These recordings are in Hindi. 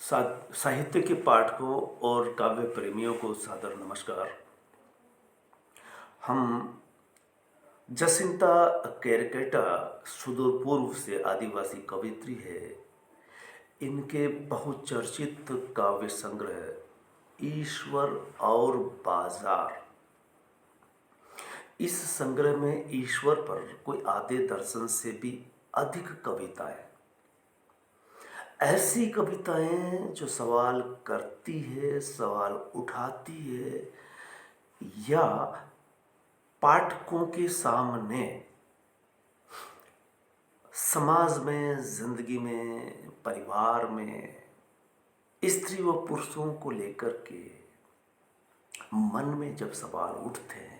साहित्य के पाठकों और काव्य प्रेमियों को सादर नमस्कार। हम जसिंता केरकेटा सुदूर पूर्व से आदिवासी कवयित्री है। इनके बहुचर्चित काव्य संग्रह ईश्वर और बाजार, इस संग्रह में ईश्वर पर कोई आधे दर्जन से भी अधिक कविताएं, ऐसी कविताएं जो सवाल करती है, सवाल उठाती है या पाठकों के सामने समाज में, जिंदगी में, परिवार में स्त्री व पुरुषों को लेकर के मन में जब सवाल उठते हैं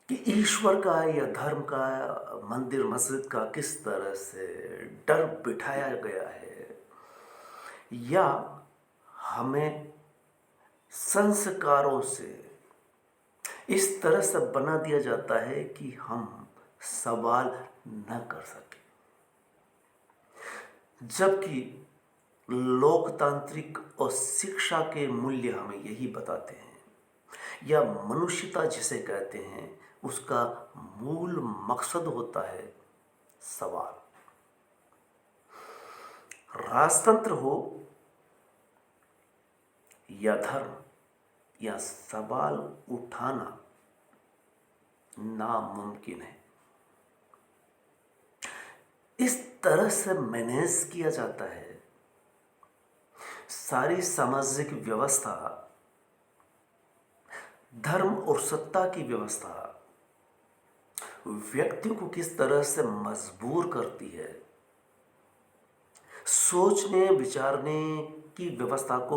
कि ईश्वर का या धर्म का, मंदिर मस्जिद का किस तरह से डर बिठाया गया है या हमें संस्कारों से इस तरह से बना दिया जाता है कि हम सवाल न कर सके, जबकि लोकतांत्रिक और शिक्षा के मूल्य हमें यही बताते हैं, या मनुष्यता जिसे कहते हैं उसका मूल मकसद होता है सवाल। राजतंत्र हो या धर्म, या सवाल उठाना नामुमकिन है। इस तरह से मैनेज किया जाता है सारी सामाजिक व्यवस्था, धर्म और सत्ता की व्यवस्था व्यक्तियों को किस तरह से मजबूर करती है, सोचने विचारने की व्यवस्था को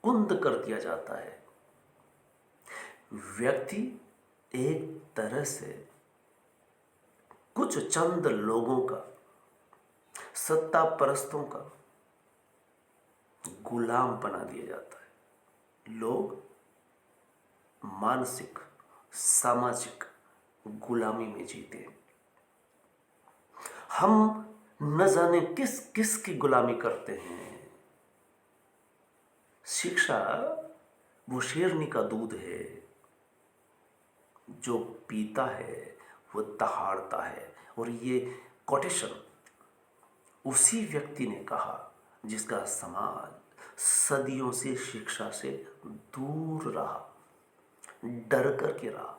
कुंद कर दिया जाता है। व्यक्ति एक तरह से कुछ चंद लोगों का, सत्ता परस्तों का गुलाम बना दिया जाता है। लोग मानसिक, सामाजिक गुलामी में जीते हैं। हम न जाने किस किस की गुलामी करते हैं। शिक्षा वो शेरनी का दूध है, जो पीता है वो दहाड़ता है। और ये कोटेशन उसी व्यक्ति ने कहा जिसका समाज सदियों से शिक्षा से दूर रहा, डर करके रहा,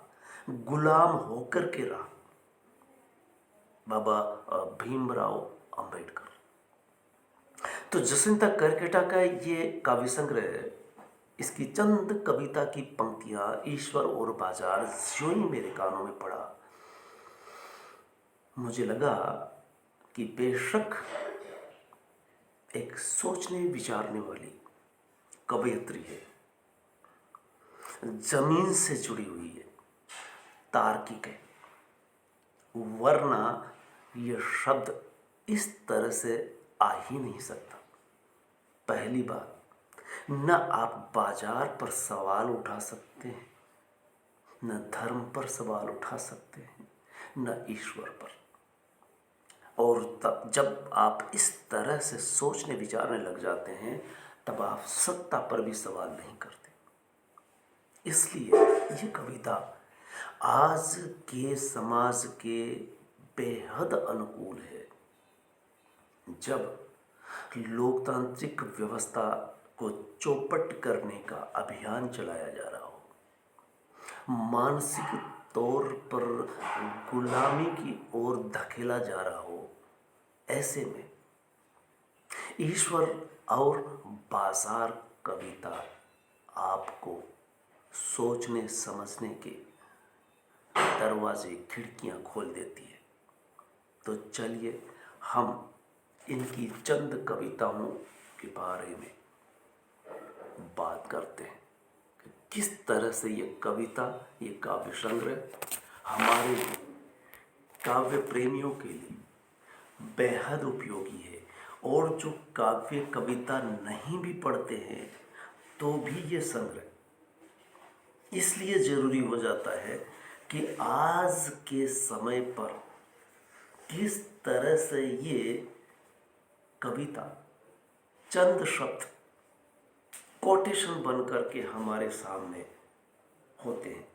गुलाम होकर के रहा। बाबा भीमराव अंबेडकर। तो जसिंता केरकेटा का ये काव्य संग्रह, इसकी चंद कविता की पंक्तियां ईश्वर और बाजार ज्यों ही मेरे कानों में पड़ा, मुझे लगा कि बेशक एक सोचने विचारने वाली कवयित्री है, जमीन से जुड़ी हुई है, तार्किक है। वरना यह शब्द इस तरह से आ ही नहीं सकता। पहली बात, न आप बाजार पर सवाल उठा सकते हैं, न धर्म पर सवाल उठा सकते हैं, न ईश्वर पर। और तब जब आप इस तरह से सोचने विचारने लग जाते हैं, तब आप सत्ता पर भी सवाल नहीं करते। इसलिए ये कविता आज के समाज के बेहद अनुकूल है। जब लोकतांत्रिक व्यवस्था को चौपट करने का अभियान चलाया जा रहा हो, मानसिक तौर पर गुलामी की ओर धकेला जा रहा हो, ऐसे में ईश्वर और बाजार कविता आपको सोचने समझने के दरवाजे, खिड़कियां खोल देती है। तो चलिए हम इनकी चंद कविताओं के बारे में बात करते हैं कि किस तरह से ये कविता, ये काव्य संग्रह हमारे काव्य प्रेमियों के लिए बेहद उपयोगी है। और जो काव्य कविता नहीं भी पढ़ते हैं तो भी ये संग्रह इसलिए जरूरी हो जाता है कि आज के समय पर किस तरह से ये कविता चंद शब्द कोटेशन बन करके हमारे सामने होते हैं।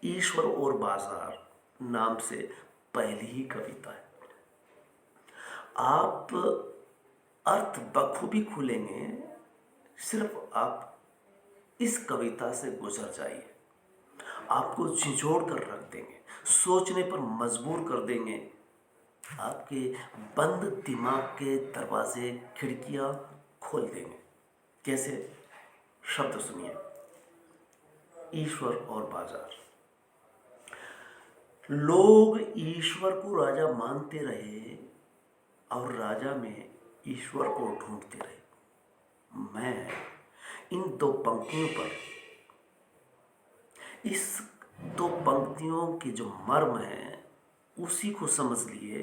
ईश्वर और बाजार नाम से पहली ही कविता है। आप अर्थ बखूबी खुलेंगे, सिर्फ आप इस कविता से गुजर जाइए, आपको झिझोड़ कर रख देंगे, सोचने पर मजबूर कर देंगे। आपके बंद दिमाग के दरवाजे खिड़कियां खोल देंगे। कैसे? शब्द सुनिए। ईश्वर और बाजार। लोग ईश्वर को राजा मानते रहे और राजा में ईश्वर को ढूंढते रहे। मैं इन दो पंक्तियों पर, इस दो पंक्तियों के जो मर्म है उसी को समझ लिए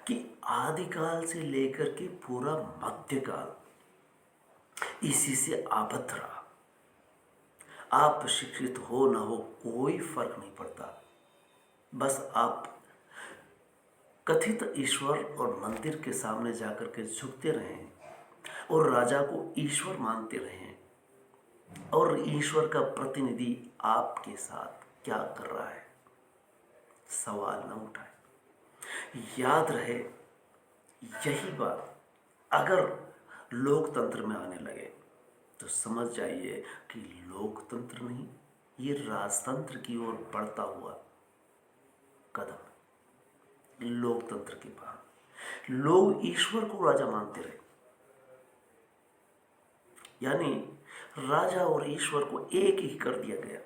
कि आदिकाल से लेकर के पूरा मध्यकाल इसी से आबद्ध रहा। आप शिक्षित हो ना हो कोई फर्क नहीं पड़ता, बस आप कथित ईश्वर और मंदिर के सामने जाकर के झुकते रहें और राजा को ईश्वर मानते रहें, और ईश्वर का प्रतिनिधि आपके साथ क्या कर रहा है सवाल न उठाए। याद रहे यही बात अगर लोकतंत्र में आने लगे तो समझ जाइए कि लोकतंत्र नहीं, ये राजतंत्र की ओर बढ़ता हुआ कदम। लोकतंत्र के बाद लोग ईश्वर को राजा मानते रहे, यानी राजा और ईश्वर को एक ही कर दिया गया।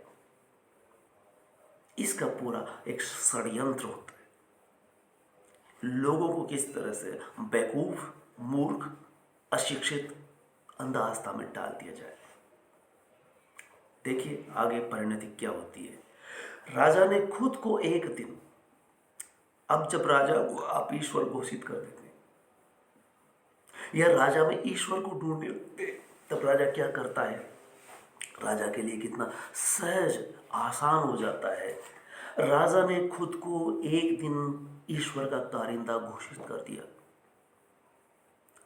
इसका पूरा एक षड्यंत्र होता है। लोगों को किस तरह से बेवकूफ, मूर्ख, अशिक्षित, अंधावस्था में डाल दिया जाए। देखिए आगे परिणति क्या होती है। राजा ने खुद को एक दिन, अब जब राजा को आप ईश्वर घोषित कर देते हैं या राजा में ईश्वर को ढूंढने लगते हैं, तब राजा क्या करता है? राजा के लिए कितना सहज, आसान हो जाता है। राजा ने खुद को एक दिन ईश्वर का कारिंदा घोषित कर दिया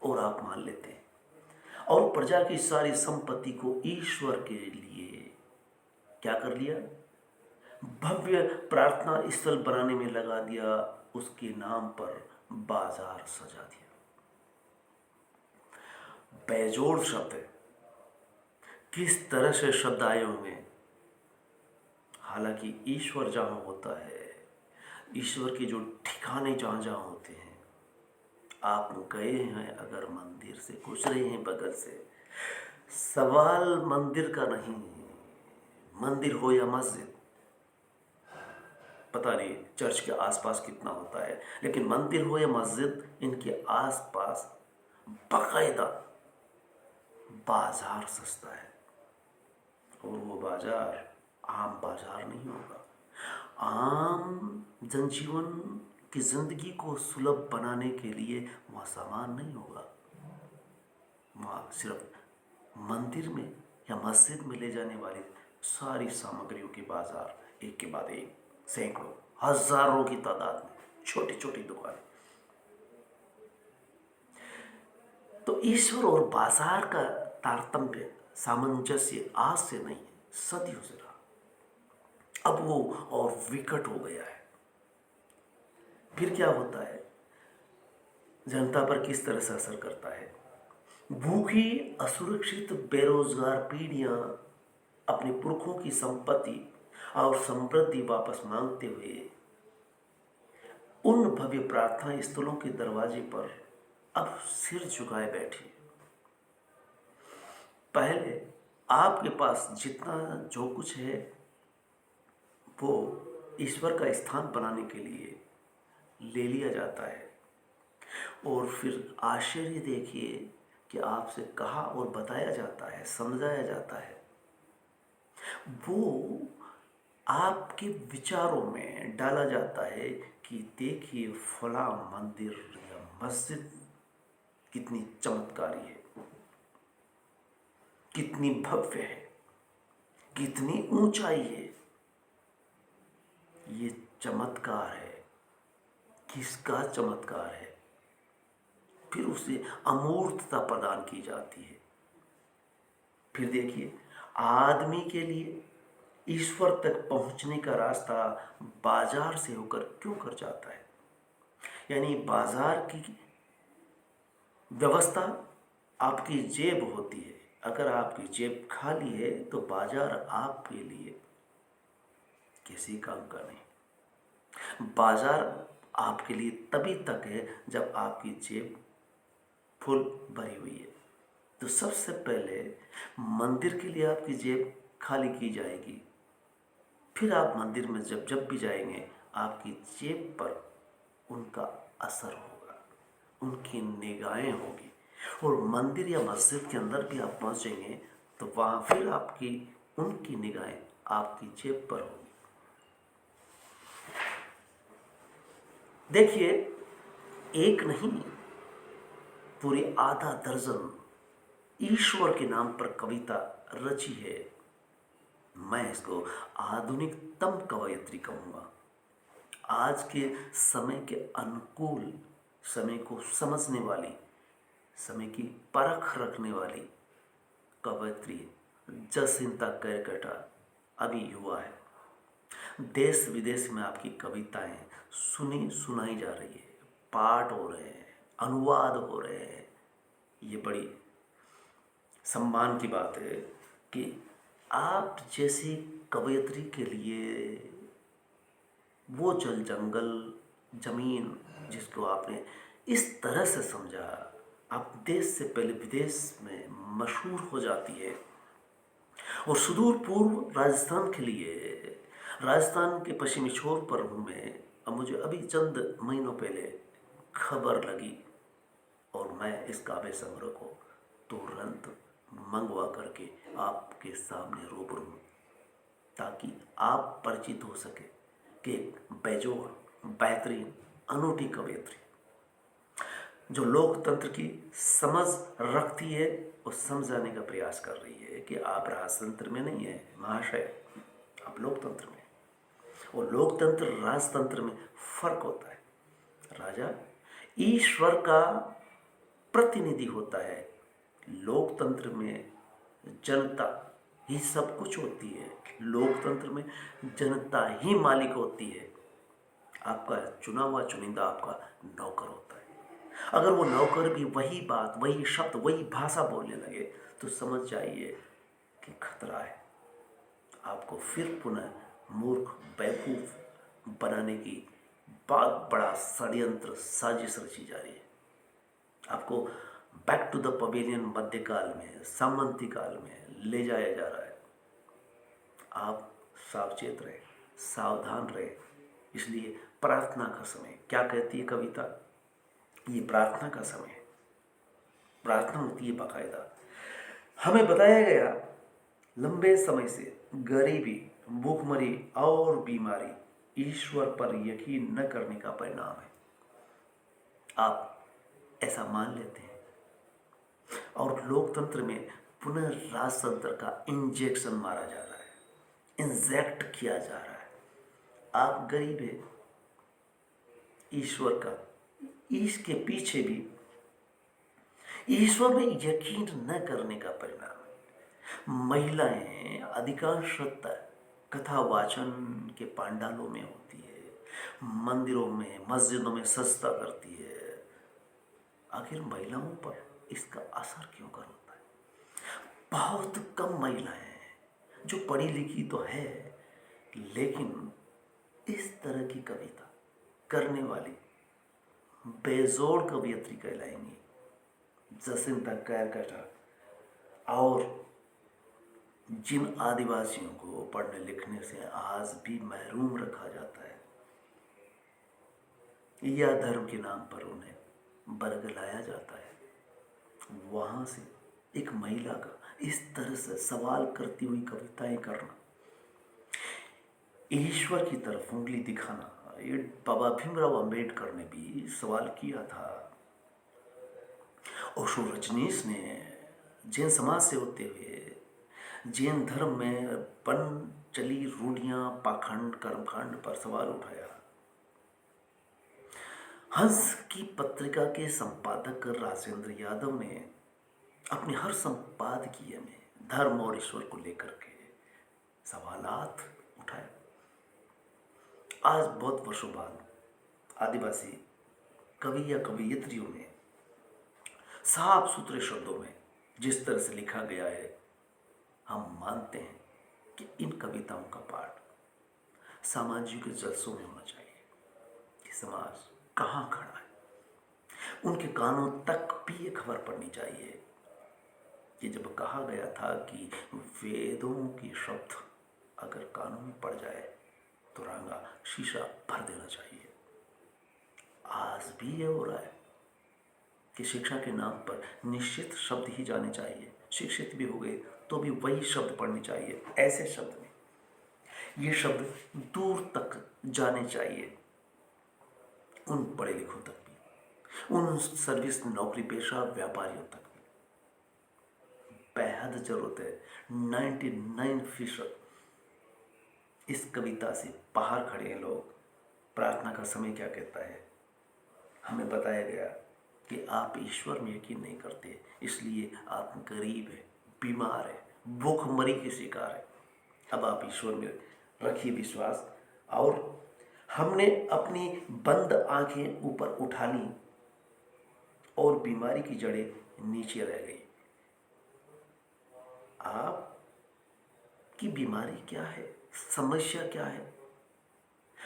और आप मान लेते हैं, और प्रजा की सारी संपत्ति को ईश्वर के लिए क्या कर लिया? भव्य प्रार्थना स्थल बनाने में लगा दिया, उसके नाम पर बाजार सजा दिया। बेजोड़ शब्द है, किस तरह से शब्द आए होंगे। हालांकि ईश्वर जहां होता है, ईश्वर के जो ठिकाने जहां जहां होते हैं, आप गए हैं अगर मंदिर से, गुजरे हैं बगल से, सवाल मंदिर का नहीं, मंदिर हो या मस्जिद, पता नहीं चर्च के आसपास कितना होता है, लेकिन मंदिर हो या मस्जिद, इनके आसपास बाकायदा बाजार सस्ता है। और वो बाजार आम बाजार नहीं होगा। आम जनजीवन की जिंदगी को सुलभ बनाने के लिए वहाँ सामान नहीं होगा। वहाँ सिर्फ मंदिर में या मस्जिद में ले जाने वाली सारी सामग्रियों के बाजार, एक के बाद एक, सैकड़ों, हजारों की तादाद में छोटी छोटी दुकानें। तो ईश्वर और बाजार का तारतम्य, सामंजस्य आज से नहीं, सदियों से रहा। अब वो और विकट हो गया है। फिर क्या होता है? जनता पर किस तरह से असर करता है? भूखी, असुरक्षित, बेरोजगार पीढ़ियां अपने पुरखों की संपत्ति और समृद्धि वापस मांगते हुए उन भव्य प्रार्थना स्थलों के दरवाजे पर अब सिर झुकाए बैठी। पहले आपके पास जितना जो कुछ है वो ईश्वर का स्थान बनाने के लिए ले लिया जाता है, और फिर आश्चर्य देखिए कि आपसे कहा और बताया जाता है, समझाया जाता है। वो आपके विचारों में डाला जाता है कि देखिए फला मंदिर या मस्जिद कितनी चमत्कारी है, कितनी भव्य है, कितनी ऊंचाई है। ये चमत्कार है। किसका चमत्कार है? फिर उसे अमूर्तता प्रदान की जाती है। फिर देखिए, आदमी के लिए ईश्वर तक पहुंचने का रास्ता बाजार से होकर क्यों कर जाता है? यानी बाजार की व्यवस्था आपकी जेब होती है। अगर आपकी जेब खाली है तो बाजार आपके लिए किसी काम का नहीं। बाजार आपके लिए तभी तक है जब आपकी जेब फुल भरी हुई है। तो सबसे पहले मंदिर के लिए आपकी जेब खाली की जाएगी, फिर आप मंदिर में जब जब भी जाएंगे आपकी जेब पर उनका असर होगा, उनकी निगाहें होगी। और मंदिर या मस्जिद के अंदर भी आप पहुंचेंगे तो वहाँ फिर आपकी उनकी निगाहें आपकी जेब पर होगी। देखिए, एक नहीं पूरी आधा दर्जन ईश्वर के नाम पर कविता रची है। मैं इसको आधुनिकतम कवयित्री कहूँगा। आज के समय के अनुकूल, समय को समझने वाली, समय की परख रखने वाली कवयित्री जसिंता कैरकेटा अभी युवा है। देश विदेश में आपकी कविताएं सुनी सुनाई जा रही है, पाठ हो रहे हैं, अनुवाद हो रहे हैं। ये बड़ी सम्मान की बात है कि आप जैसी कवयित्री के लिए वो जल जंगल जमीन जिसको आपने इस तरह से समझा, आप देश से पहले विदेश में मशहूर हो जाती है। और सुदूर पूर्व राजस्थान के लिए, राजस्थान के पश्चिमी छोर पर हूँ मैं। अब मुझे अभी चंद महीनों पहले खबर लगी और मैं इस काव्य संग्रह को तुरंत मंगवा करके आपके सामने रूबरू हूँ, ताकि आप परिचित हो सके कि बेजोड़, बेहतरीन, अनूठी कवयित्री जो लोकतंत्र की समझ रखती है और समझाने का प्रयास कर रही है कि आप राजतंत्र में नहीं है महाशय, आप लोकतंत्र में। और लोकतंत्र राजतंत्र में फर्क होता है। राजा ईश्वर का प्रतिनिधि होता है, लोकतंत्र में जनता ही सब कुछ होती है। लोकतंत्र में जनता ही मालिक होती है। आपका चुना हुआ चुनिंदा आपका नौकर होता है। अगर वो नौकर भी वही बात, वही शब्द, वही भाषा बोलने लगे तो समझ जाइए कि खतरा है। आपको फिर पुनः मूर्ख, बेवकूफ बनाने की बहुत बड़ा षड्यंत्र, साजिश रची जा रही है। आपको बैक टू द पवेलियन मध्यकाल में, सामंती काल में ले जाया जा रहा है। आप सावचेत रहे, सावधान रहे। इसलिए प्रार्थना का समय, क्या कहती है कविता? ये प्रार्थना का समय है। प्रार्थना होती है बाकायदा। हमें बताया गया लंबे समय से गरीबी, भूखमरी और बीमारी ईश्वर पर यकीन न करने का परिणाम है। आप ऐसा मान लेते हैं और लोकतंत्र में पुनः राजतंत्र का इंजेक्शन मारा जा रहा है, इंजेक्ट किया जा रहा है। आप गरीब हैं, ईश्वर का, इसके पीछे भी ईश्वर में यकीन न करने का परिणाम है। महिलाएं अधिकांशतः कथा वाचन के पांडालों में होती है, मंदिरों में, मस्जिदों में सजदा करती है। आखिर महिलाओं पर इसका असर क्यों कर होता है? बहुत कम महिलाएं हैं जो पढ़ी लिखी तो है, लेकिन इस तरह की कविता करने वाली बेजोड़ कवयित्री कहलाएंगी। जसिंता कैरकेटा और जिन आदिवासियों को पढ़ने लिखने से आज भी महरूम रखा जाता है या धर्म के नाम पर उन्हें बरगलाया जाता है, वहां से एक महिला का इस तरह से सवाल करती हुई कविताएं करना, ईश्वर की तरफ उंगली दिखाना, ये बाबा भीमराव अंबेडकर ने भी सवाल किया था। ओशो रजनीश ने जैन समाज से होते हुए जैन धर्म में बन चली रूढ़ियां, पाखंड, कर्मकांड पर सवाल उठाया। हंस की पत्रिका के संपादक राजेंद्र यादव ने अपने हर संपादकीय में धर्म और ईश्वर को लेकर के सवालात उठाए। आज बहुत वर्षों बाद आदिवासी कवि या कवयित्रियों ने साफ सुथरे शब्दों में जिस तरह से लिखा गया है, हम मानते हैं कि इन कविताओं का पाठ सामाजिक जलसों में होना चाहिए कि समाज कहाँ खड़ा है। उनके कानों तक भी ये खबर पड़नी चाहिए कि जब कहा गया था कि वेदों के शब्द अगर कानों में पड़ जाए तो रांगा शीशा भर देना चाहिए। आज भी ये हो रहा है कि शिक्षा के नाम पर निश्चित शब्द ही जाने चाहिए। शिक्षित भी हो गए तो भी वही शब्द पढ़ने चाहिए। ऐसे शब्द में ये शब्द दूर तक जाने चाहिए, उन पढ़े लिखों तक भी, उन सर्विस नौकरी पेशा व्यापारियों तक भी बेहद जरूरत है। 99% इस कविता से बाहर खड़े हैं लोग। प्रार्थना का समय क्या कहता है? हमें बताया गया कि आप ईश्वर में यकीन नहीं करते, इसलिए आप गरीब है, बीमार है, भूखमरी के शिकार है। अब आप ईश्वर में रखिए विश्वास। और हमने अपनी बंद आंखें ऊपर उठा ली और बीमारी की जड़ें नीचे रह गई। आपकी बीमारी क्या है? समस्या क्या है?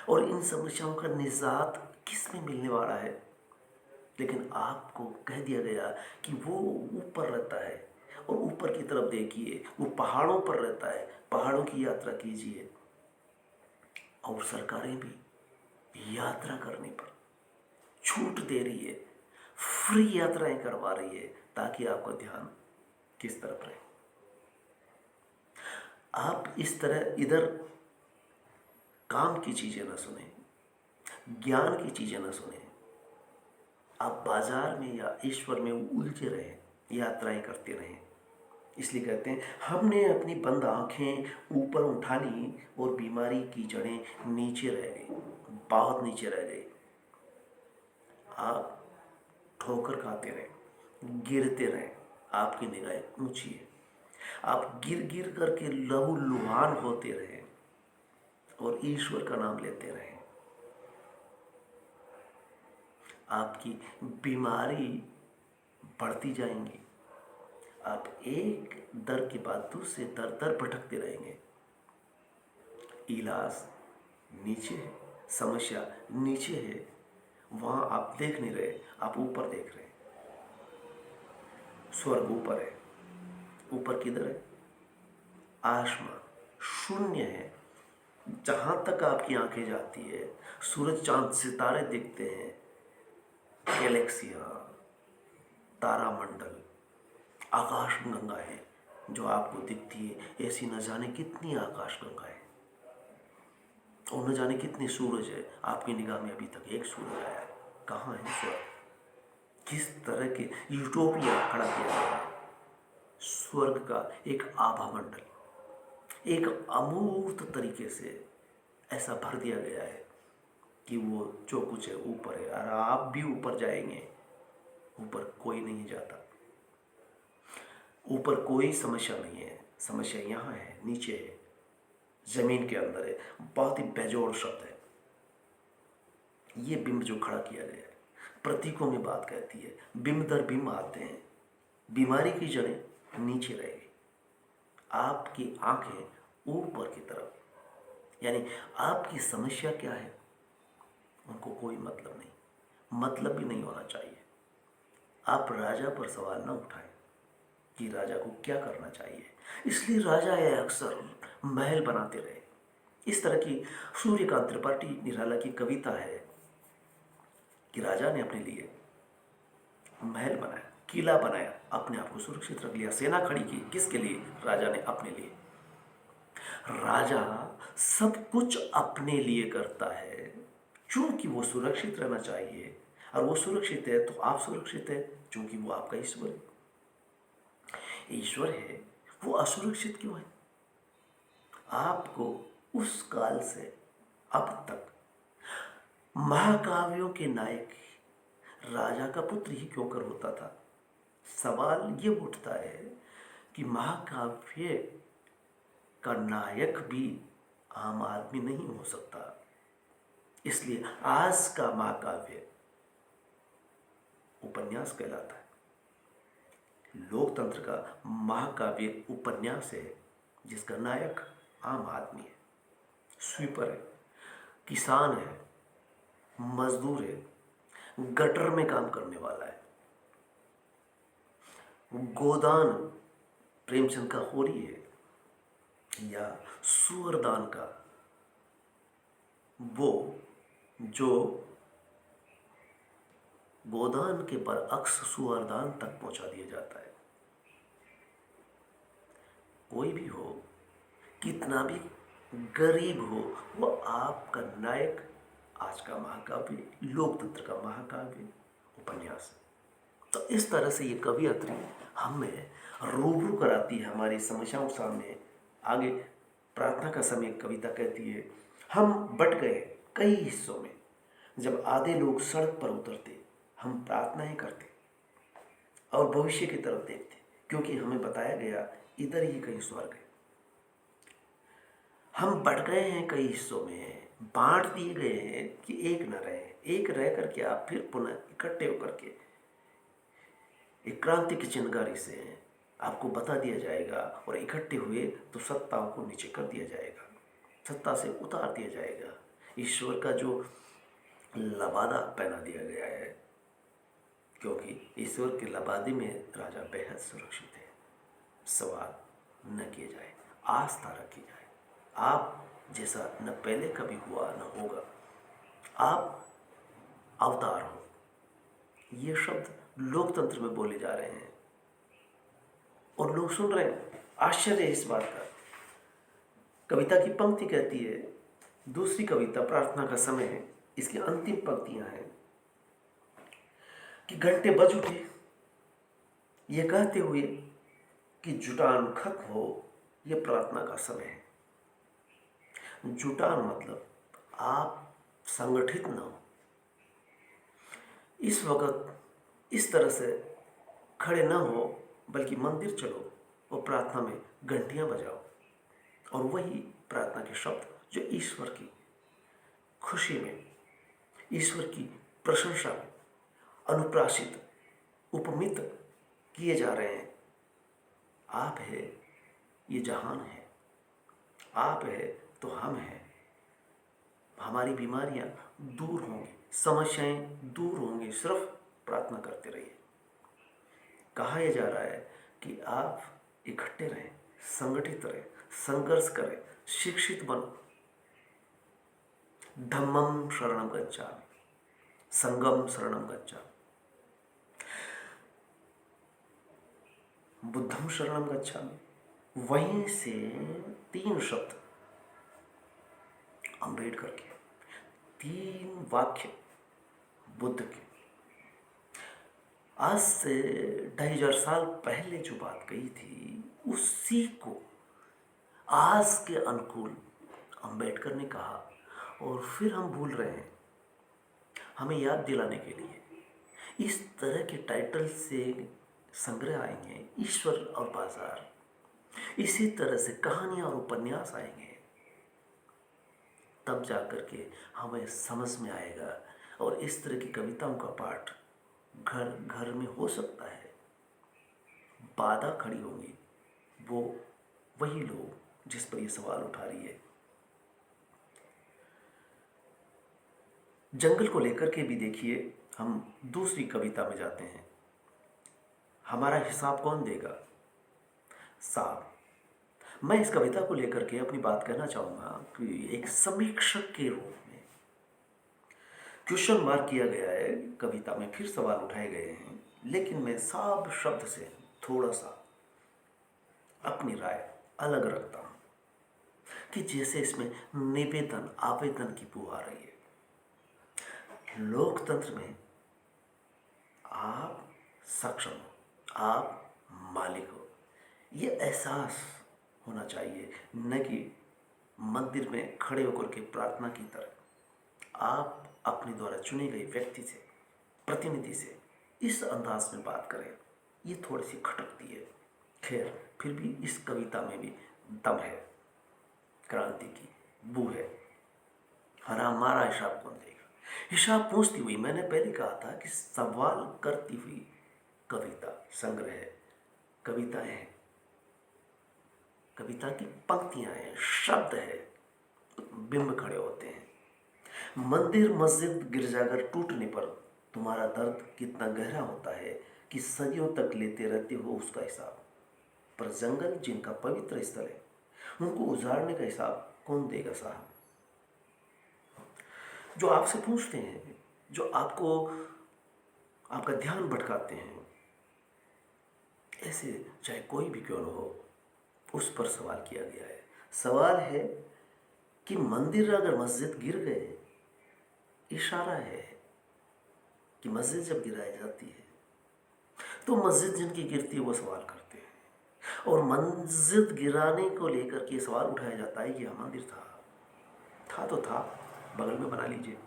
और इन समस्याओं का निजात किस में मिलने वाला है? लेकिन आपको कह दिया गया कि वो ऊपर रहता है, और ऊपर की तरफ देखिए, वो पहाड़ों पर रहता है, पहाड़ों की यात्रा कीजिए। और सरकारें भी यात्रा करने पर छूट दे रही है, फ्री यात्राएं करवा रही है, ताकि आपका ध्यान किस तरफ रहे। आप इस तरह इधर काम की चीजें न सुने, ज्ञान की चीजें न सुने, आप बाजार में या ईश्वर में उलझे रहें, यात्राएं करते रहें। इसलिए कहते हैं हमने अपनी बंद आंखें ऊपर उठा ली और बीमारी की जड़ें नीचे रह गई, बहुत नीचे रह गई। आप ठोकर खाते रहें, गिरते रहें, आपकी निगाहें ऊंची है, आप गिर गिर करके लहू लुहान होते रहें और ईश्वर का नाम लेते रहें। आपकी बीमारी बढ़ती जाएंगी, आप एक दर के बाद दूसरे दर भटकते रहेंगे। इलाज नीचे है, समस्या नीचे है, वहां आप देख नहीं रहे, आप ऊपर देख रहे हैं। स्वर्ग ऊपर है, ऊपर किधर है? आसमान शून्य है। जहां तक आपकी आंखें जाती है सूरज चांद सितारे दिखते हैं, गैलेक्सियां, तारामंडल, आकाश गंगा है जो आपको दिखती है। ऐसी न जाने कितनी आकाश गंगा है और न जाने कितने सूरज है। आपकी निगाह में अभी तक एक सूरज आया है। कहाँ है स्वर्ग? किस तरह के यूटोपिया खड़ा किया गया है। स्वर्ग का एक आभा मंडल, एक अमूर्त तरीके से ऐसा भर दिया गया है कि वो जो कुछ है ऊपर है, और आप भी ऊपर जाएंगे। ऊपर कोई नहीं जाता, ऊपर कोई समस्या नहीं है। समस्या यहाँ है, नीचे है, जमीन के अंदर है। बहुत ही बेजोड़ शब्द है ये बिंब जो खड़ा किया गया है। प्रतीकों में बात कहती है, बिंब दर बिंब आते हैं। बीमारी की जड़ें नीचे रहेगी, आपकी आंखें ऊपर की तरफ। यानी आपकी समस्या क्या है उनको कोई मतलब नहीं, मतलब भी नहीं होना चाहिए। आप राजा पर सवाल ना उठाएं कि राजा को क्या करना चाहिए। इसलिए राजा है अक्सर महल बनाते रहे। इस तरह की सूर्यकांत त्रिपाठी निराला की कविता है कि राजा ने अपने लिए महल बनाया, किला बनाया, अपने आप को सुरक्षित रख लिया, सेना खड़ी की। किसके लिए? राजा ने अपने लिए। राजा सब कुछ अपने लिए करता है क्योंकि वो सुरक्षित रहना चाहिए, और वो सुरक्षित है तो आप सुरक्षित है क्योंकि वो आपका ईश्वर है। ईश्वर है, वो असुरक्षित क्यों है? आपको उस काल से अब तक महाकाव्यों के नायक राजा का पुत्र ही क्यों कर होता था? सवाल ये उठता है कि महाकाव्य का नायक भी आम आदमी नहीं हो सकता। इसलिए आज का महाकाव्य उपन्यास कहलाता है। लोकतंत्र का महाकाव्य उपन्यास है जिसका नायक आम आदमी है, स्वीपर है, किसान है, मजदूर है, गटर में काम करने वाला है, गोदान प्रेमचंद का होरी है, या सुअरदान का वो जो गोदान के बरअक्स सुअरदान तक पहुंचा दिया जाता है। कोई भी हो, कितना भी गरीब हो, वो आपका नायक आज का महाकाव्य, लोकतंत्र का महाकाव्य उपन्यास। तो इस तरह से ये कवियत्री हमें रूबरू कराती है हमारी समस्याओं के सामने। आगे प्रार्थना का समय कविता कहती है, हम बट गए कई हिस्सों में, जब आधे लोग सड़क पर उतरते हम प्रार्थनाएं करते और भविष्य की तरफ देखते, क्योंकि हमें बताया गया इधर ही कहीं स्वर्ग है। हम बढ़ गए हैं कई हिस्सों में, बांट दिए गए हैं कि एक न रहे, एक रह करके आप फिर पुनः इकट्ठे होकर के एक क्रांति की चिंगारी से आपको बता दिया जाएगा, और इकट्ठे हुए तो सत्ताओं को नीचे कर दिया जाएगा, सत्ता से उतार दिया जाएगा। ईश्वर का जो लबादा पहना दिया गया है, क्योंकि ईश्वर के लबादे में राजा बेहद सुरक्षित है। सवाल न किए जाए, आस्था रखी जाए। आप जैसा न पहले कभी हुआ न होगा, आप अवतार हो। ये शब्द लोकतंत्र में बोले जा रहे हैं और लोग सुन रहे हैं। आश्चर्य है इस बात का। कविता की पंक्ति कहती है, दूसरी कविता प्रार्थना का समय है, इसकी अंतिम पंक्तियां हैं कि घंटे बज उठे ये कहते हुए कि जुटान खत्म हो, यह प्रार्थना का समय है। जुटान मतलब आप संगठित न हो। इस वक्त इस तरह से खड़े न हो, बल्कि मंदिर चलो और प्रार्थना में घंटियां बजाओ, और वही प्रार्थना के शब्द जो ईश्वर की खुशी में, ईश्वर की प्रशंसा में अनुप्रासित, उपमित किए जा रहे हैं। आप है, ये जहान है, आप है तो हम हैं। हमारी बीमारियां दूर होंगी, समस्याएं दूर होंगी, सिर्फ प्रार्थना करते रहिए। कहा यह जा रहा है कि आप इकट्ठे रहें, संगठित रहें, संघर्ष करें, शिक्षित बनो। धम्मम शरणम गच्छामि, संगम शरणम गच्छामि, बुद्धम शरणम गच्छामि। वहीं से 3 शब्द अम्बेडकर के, 3 वाक्य बुद्ध के, आज से 2500 साल पहले जो बात कही थी, उसी को आज के अनुकूल अम्बेडकर ने कहा, और फिर हम भूल रहे हैं। हमें याद दिलाने के लिए इस तरह के टाइटल से संग्रह आएंगे, ईश्वर और बाजार, इसी तरह से कहानियां और उपन्यास आएंगे, तब जाकर के हमें समझ में आएगा। और इस तरह की कविताओं का पाठ घर घर में हो सकता है। बाधा खड़ी होंगी, वो वही लोग जिस पर ये सवाल उठा रही है। जंगल को लेकर के भी देखिए, हम दूसरी कविता में जाते हैं। हमारा हिसाब कौन देगा? साहब, मैं इस कविता को लेकर के अपनी बात कहना चाहूँगा कि एक समीक्षक के रूप में क्वेश्चन मार्क किया गया है, कविता में फिर सवाल उठाए गए हैं, लेकिन मैं सब शब्द से थोड़ा सा अपनी राय अलग रखता हूँ कि जैसे इसमें निवेदन, आवेदन की बू आ रही है। लोकतंत्र में आप सक्षम हो, आप मालिक हो, ये एहसास होना चाहिए। न कि मंदिर में खड़े होकर के प्रार्थना की तरह आप अपने द्वारा चुने गए व्यक्ति से प्रतिनिधि से इस अंदाज में बात करें, ये थोड़ी सी खटकती है। खैर, फिर भी इस कविता में भी दम है, क्रांति की बू है। हमारा हिसाब कौन देगा? हिसाब पूछती हुई, मैंने पहले कहा था कि सवाल करती हुई कविता संग्रह है, कविताएं हैं, कविता की पंक्तियां हैं, शब्द है, बिंब खड़े होते हैं। मंदिर मस्जिद गिरजाघर टूटने पर तुम्हारा दर्द कितना गहरा होता है कि सदियों तक लेते रहते हो उसका हिसाब। पर जंगल जिनका पवित्र स्थल है, उनको उजाड़ने का हिसाब कौन देगा साहब? जो आपसे पूछते हैं, जो आपको आपका ध्यान भटकाते हैं, ऐसे चाहे कोई भी क्यों न हो, उस पर सवाल किया गया है। सवाल है कि मंदिर अगर मस्जिद गिर गए, इशारा है कि मस्जिद जब गिराई जाती है तो मस्जिद जिनकी गिरती है वो सवाल करते हैं, और मस्जिद गिराने को लेकर के सवाल उठाया जाता है कि यह मंदिर था तो था, बगल में बना लीजिए।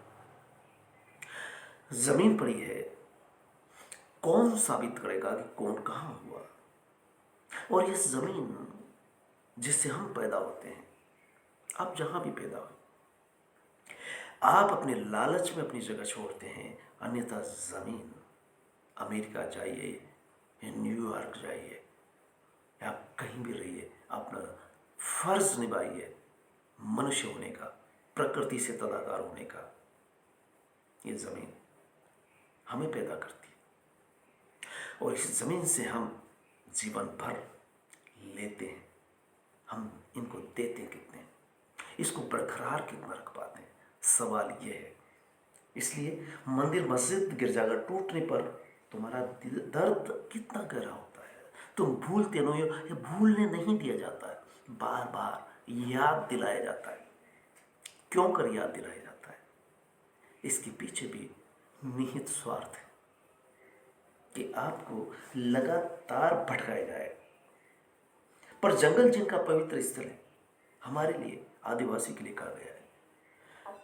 जमीन पड़ी है, कौन साबित करेगा कि कौन कहां हुआ? और इस जमीन जिससे हम पैदा होते हैं, आप जहां भी पैदा हो, आप अपने लालच में अपनी जगह छोड़ते हैं, अन्यथा जमीन, अमेरिका जाइए या न्यूयॉर्क जाइए या कहीं भी रहिए, अपना फर्ज निभाइए मनुष्य होने का, प्रकृति से तदाकार होने का। ये जमीन हमें पैदा करती है और इस जमीन से हम जीवन भर लेते हैं। हम इनको देते कितने, इसको बरकरार कितना रख पाते हैं, सवाल यह है। इसलिए मंदिर मस्जिद गिरजाघर टूटने पर तुम्हारा दर्द कितना गहरा होता है, तुम भूलते नहीं हो, या भूलने नहीं दिया जाता है, बार बार याद दिलाया जाता है। क्यों कर याद दिलाया जाता है? इसके पीछे भी निहित स्वार्थ है कि आपको लगातार भटकाया जाए। पर जंगल जिनका पवित्र स्थल है, हमारे लिए, आदिवासी के लिए कहा गया है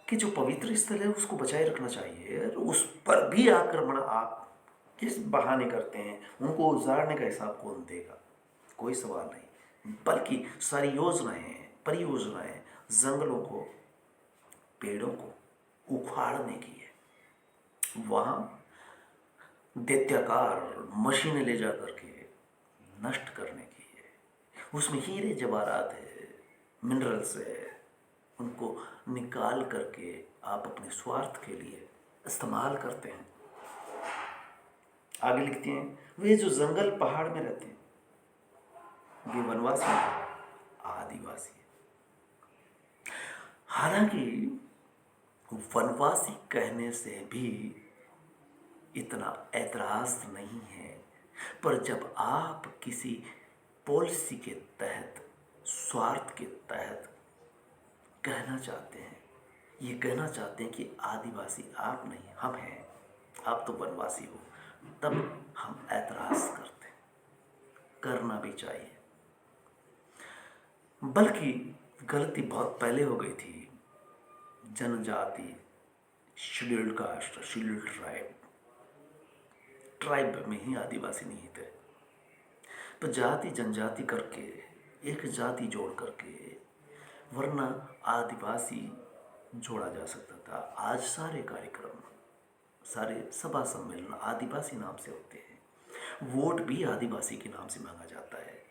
कि जो पवित्र स्थल है उसको बचाए रखना चाहिए। उस पर भी आक्रमण आप किस बहाने करते हैं, उनको उजाड़ने का हिसाब कौन देगा? कोई सवाल नहीं, बल्कि सारी योजनाएं, परियोजनाएं जंगलों को, पेड़ों को उखाड़ने की है। वहां दैत्याकार मशीनें ले जा करके नष्ट करने की है। उसमें हीरे जवाहरात है, मिनरल्स है, उनको निकाल करके आप अपने स्वार्थ के लिए इस्तेमाल करते हैं। आगे लिखते हैं, वे जो जंगल पहाड़ में रहते हैं वे वनवासी हैं, आदिवासी है। हालांकि वनवासी कहने से भी इतना ऐतराज नहीं है, पर जब आप किसी पॉलिसी के तहत, स्वार्थ के तहत कहना चाहते हैं, ये कहना चाहते हैं कि आदिवासी आप नहीं हम हैं, आप तो वनवासी हो, तब हम ऐतराज करते हैं। करना भी चाहिए, बल्कि गलती बहुत पहले हो गई थी। जनजाति, शेड्यूल्ड कास्ट, शेड्यूल्ड ट्राइब में ही आदिवासी नहीं थे, तो जाति जनजाति करके एक जाति जोड़ करके, वरना आदिवासी जोड़ा जा सकता था। आज सारे कार्यक्रम, सारे सभा सम्मेलन आदिवासी नाम से होते हैं, वोट भी आदिवासी के नाम से मांगा जाता है,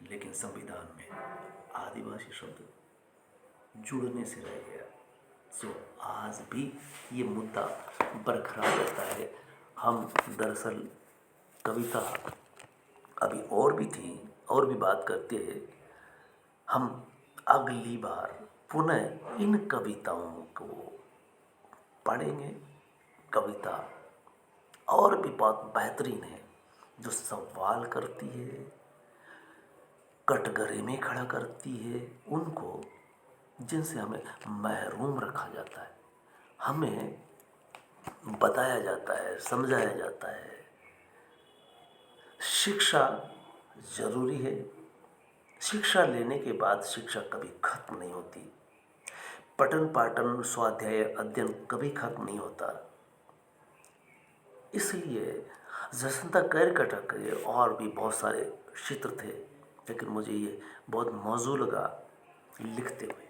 लेकिन संविधान में आदिवासी शब्द जुड़ने से रह गया। सो आज भी ये मुद्दा बरकरार रहता है। हम दरअसल कविता अभी और भी थी, और भी बात करते हैं। हम अगली बार पुनः इन कविताओं को पढ़ेंगे। कविता और भी बहुत बेहतरीन है, जो सवाल करती है, कटघरे में खड़ा करती है उनको जिनसे हमें महरूम रखा जाता है, हमें बताया जाता है, समझाया जाता है। शिक्षा जरूरी है, शिक्षा लेने के बाद शिक्षा कभी खत्म नहीं होती, पठन पाठन स्वाध्याय अध्ययन कभी खत्म नहीं होता। इसलिए जसंता कैरकटा के और भी बहुत सारे चित्र थे, लेकिन मुझे ये बहुत मौजू लगा लिखते हुए।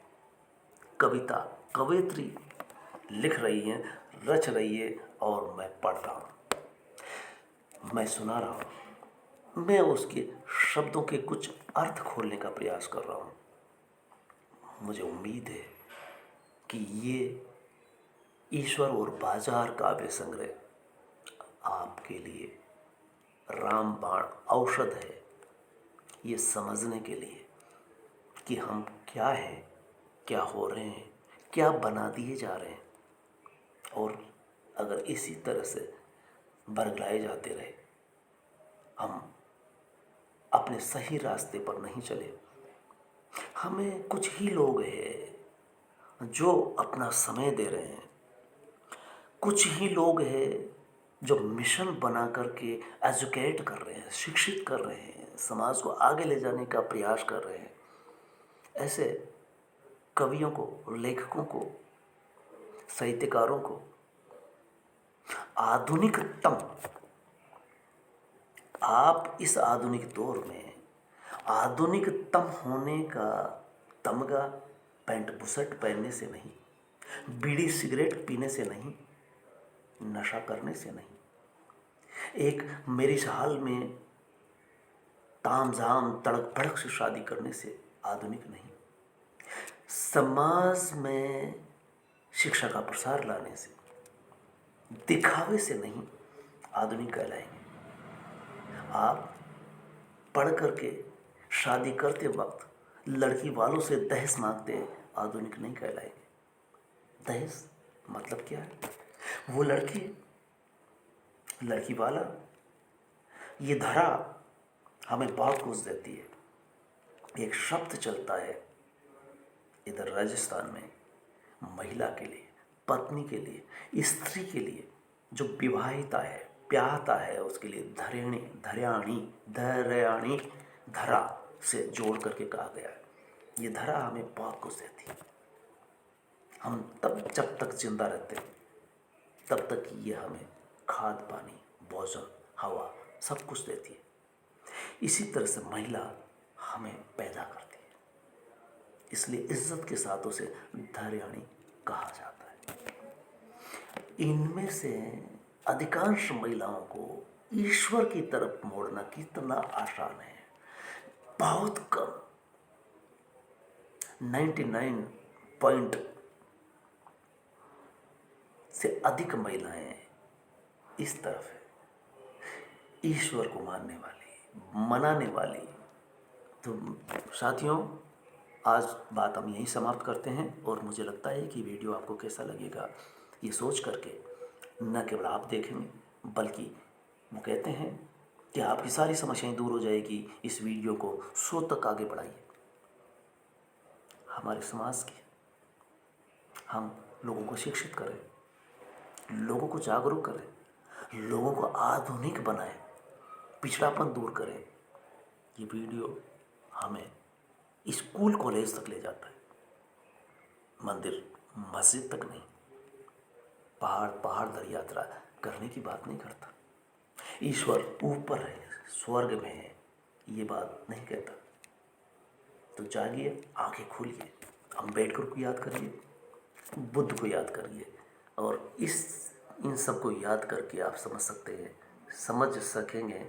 कविता कवयित्री लिख रही हैं, रच रही है और मैं पढ़ रहा हूँ, मैं सुना रहा हूँ, मैं उसके शब्दों के कुछ अर्थ खोलने का प्रयास कर रहा हूँ। मुझे उम्मीद है कि ये ईश्वर और बाजार काव्य संग्रह आपके लिए रामबाण औषध है, ये समझने के लिए कि हम क्या हैं, क्या हो रहे हैं, क्या बना दिए जा रहे हैं। और अगर इसी तरह से बरगलाए जाते रहे, हम अपने सही रास्ते पर नहीं चले। हमें कुछ ही लोग हैं जो अपना समय दे रहे हैं, कुछ ही लोग हैं जो मिशन बना करके एजुकेट कर रहे हैं, शिक्षित कर रहे हैं, समाज को आगे ले जाने का प्रयास कर रहे हैं। ऐसे कवियों को, लेखकों को, साहित्यकारों को आधुनिकतम, आप इस आधुनिक दौर में आधुनिकतम होने का तमगा पैंट बुशर्ट पहनने से नहीं, बीड़ी सिगरेट पीने से नहीं, नशा करने से नहीं, एक मैरिज हॉल में तामझाम तड़क भड़क से शादी करने से आधुनिक नहीं, समाज में शिक्षा का प्रसार लाने से, दिखावे से नहीं आधुनिक कहलाएंगे। आप पढ़ करके शादी करते वक्त लड़की वालों से दहेज मांगते आधुनिक नहीं कहलाएंगे। दहेज मतलब क्या है? वो लड़की वाला, ये धरा हमें बहुत कुछ देती है। एक शब्द चलता है इधर राजस्थान में महिला के लिए, पत्नी के लिए, स्त्री के लिए, जो विवाहिता है, ब्याहता है, उसके लिए धरेणी, धर्याणी, धर्याणी, धरा से जोड़ करके कहा गया है। ये धरा हमें बहुत कुछ देती है। हम तब जब तक जिंदा रहते हैं तब तक ये हमें खाद, पानी, भोजन, हवा सब कुछ देती है। इसी तरह से महिला हमें पैदा करती है, इसलिए इज्जत के साथ उसे धर्याणी कहा जाता है। इनमें से अधिकांश महिलाओं को ईश्वर की तरफ मोड़ना कितना आसान है। बहुत कम 99 पॉइंट से अधिक महिलाएं इस तरफ है, ईश्वर को मानने वाली, मनाने वाली। तो साथियों, आज बात हम यहीं समाप्त करते हैं और मुझे लगता है कि वीडियो आपको कैसा लगेगा ये सोच करके न केवल आप देखेंगे बल्कि वो कहते हैं कि आपकी सारी समस्याएं दूर हो जाएगी। इस वीडियो को 100 तक आगे बढ़ाइए। हमारे समाज की, हम लोगों को शिक्षित करें, लोगों को जागरूक करें, लोगों को आधुनिक बनाएं, पिछड़ापन दूर करें। ये वीडियो हमें स्कूल कॉलेज तक ले जाता है, मंदिर मस्जिद तक नहीं। पहाड़ दर यात्रा करने की बात नहीं करता। ईश्वर ऊपर है, स्वर्ग में है, ये बात नहीं कहता। तो जागिए, आंखें खोलिए, अम्बेडकर को याद करिए, बुद्ध को याद करिए और इन सब को याद करके आप समझ सकेंगे